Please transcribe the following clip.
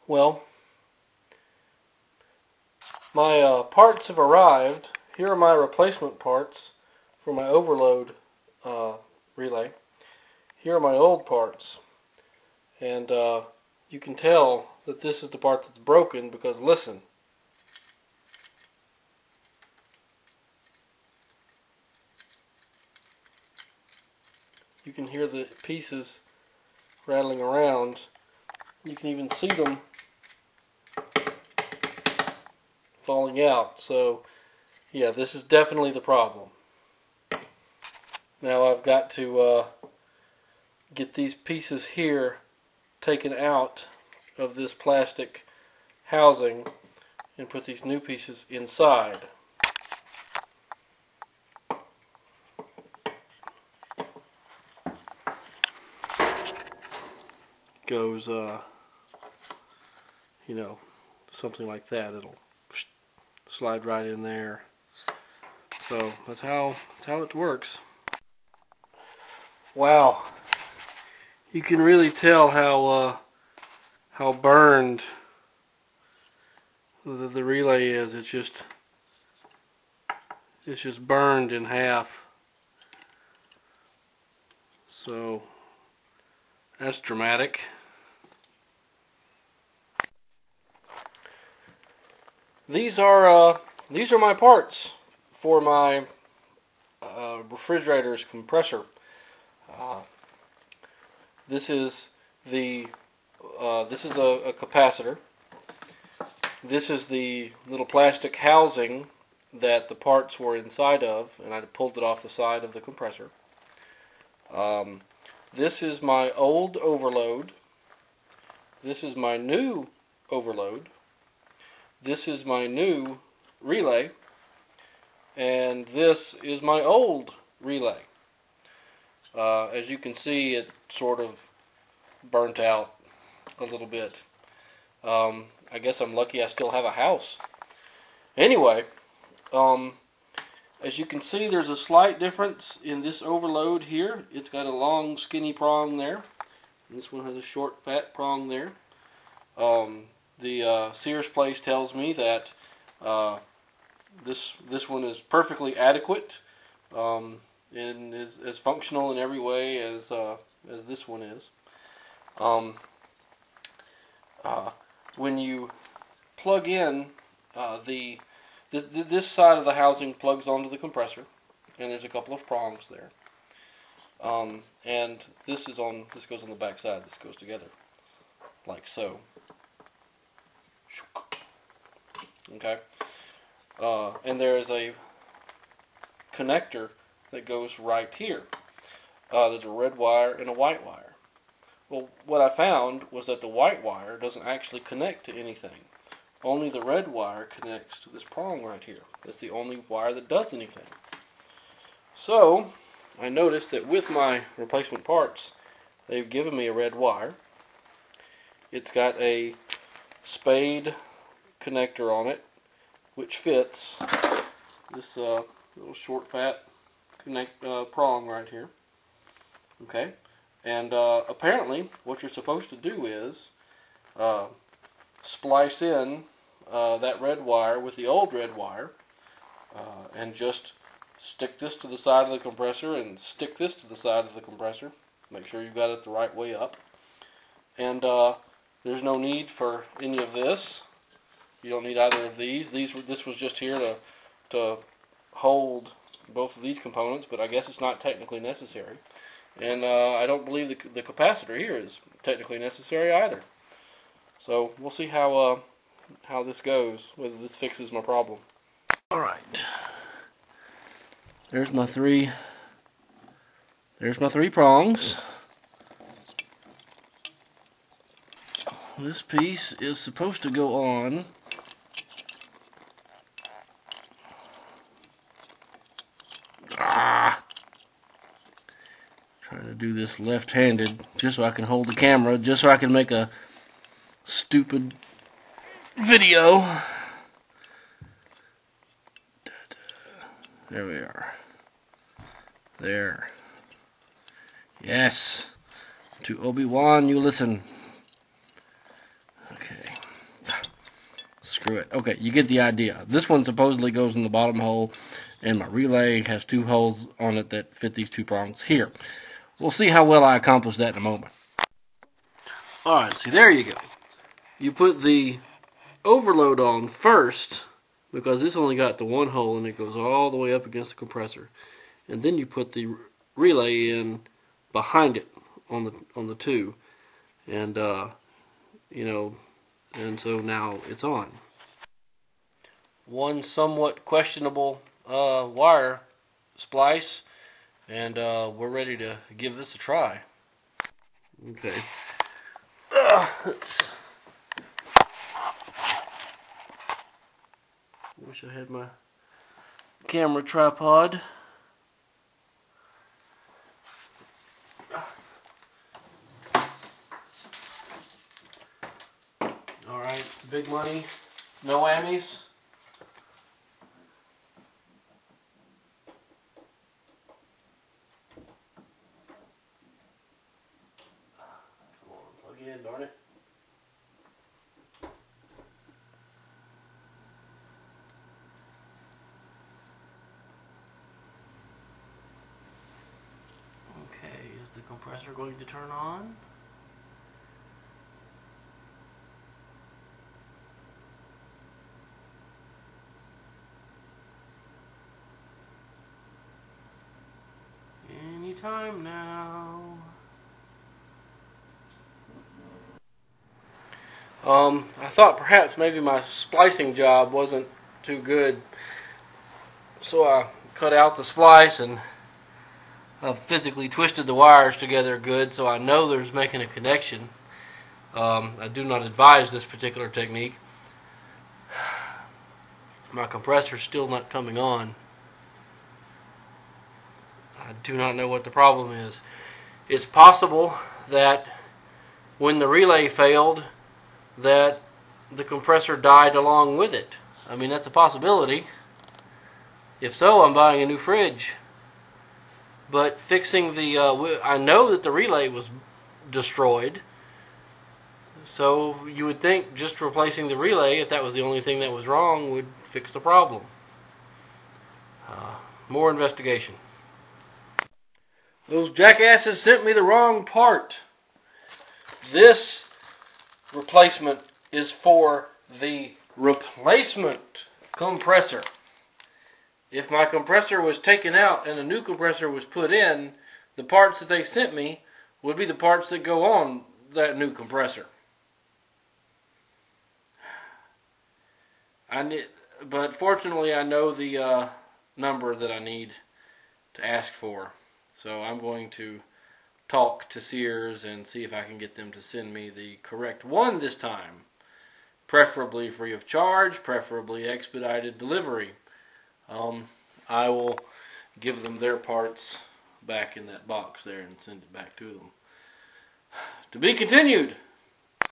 Well, my parts have arrived. Here are my replacement parts for my overload relay. Here are my old parts. And you can tell that this is the part that's broken because listen. You can hear the pieces rattling around. You can even see them falling out. So yeah, this is definitely the problem. Now I've got to get these pieces here taken out of this plastic housing and put these new pieces inside. Goes you know, something like that. It'll slide right in there. So that's how it works. Wow, you can really tell how burned the relay is. It's just burned in half. So that's dramatic. These are my parts for my refrigerator's compressor. This is a capacitor. This is the little plastic housing that the parts were inside of, and I pulled it off the side of the compressor. This is my old overload. This is my new overload. This is my new relay. And this is my old relay. As you can see, it sort of burnt out a little bit. I guess I'm lucky I still have a house. Anyway, as you can see, there's a slight difference in this overload here. It's got a long, skinny prong there. This one has a short, fat prong there. The Sears place tells me that this one is perfectly adequate and is as functional in every way as this one is. When you plug in this side of the housing plugs onto the compressor, and there's a couple of prongs there. And this goes on the back side. This goes together like so. Okay. And there is a connector that goes right here. There's a red wire and a white wire. Well, what I found was that the white wire doesn't actually connect to anything. Only the red wire connects to this prong right here. That's the only wire that does anything. So, I noticed that with my replacement parts, they've given me a red wire. It's got a spade connector on it, which fits this little short fat prong right here. Okay, and apparently what you're supposed to do is splice in that red wire with the old red wire, and just stick this to the side of the compressor and stick this to the side of the compressor. Make sure you've got it the right way up. And there's no need for any of this. You don't need either of these. This was just here to hold both of these components, but I guess it's not technically necessary. And I don't believe the capacitor here is technically necessary either. So we'll see how this goes, whether this fixes my problem. All right. There's my three prongs. This piece is supposed to go on trying to do this left-handed just so I can hold the camera, just so I can make a stupid video. There we are. There. Yes. To Obi-Wan, you listen. Okay. screw it. Okay, you get the idea. This one supposedly goes in the bottom hole, and my relay has 2 holes on it that fit these 2 prongs here. We'll see how well I accomplish that in a moment. Alright, see, there you go. You put the overload on first, because this only got the 1 hole and it goes all the way up against the compressor. And then you put the relay in behind it on the 2. And, you know, and so now it's on. One somewhat questionable wire splice, and we're ready to give this a try. Okay. Wish I had my camera tripod. Alright, big money, no whammies. Come on, plug in, darn it. Okay, is the compressor going to turn on? Anytime now. I thought perhaps maybe my splicing job wasn't too good, so I cut out the splice and physically twisted the wires together good, so I know there's making a connection. I do not advise this particular technique. My compressor's still not coming on. I do not know what the problem is. It's possible that when the relay failed, that the compressor died along with it. I mean, that's a possibility. If so, I'm buying a new fridge. But fixing the, I know that the relay was destroyed. So you would think just replacing the relay, if that was the only thing that was wrong, would fix the problem. More investigation. Those jackasses sent me the wrong part. This replacement is for the replacement compressor. If my compressor was taken out and a new compressor was put in, the parts that they sent me would be the parts that go on that new compressor. But fortunately I know the number that I need to ask for. So I'm going to talk to Sears and see if I can get them to send me the correct one this time. Preferably free of charge, preferably expedited delivery. I will give them their parts back in that box there and send it back to them. To be continued.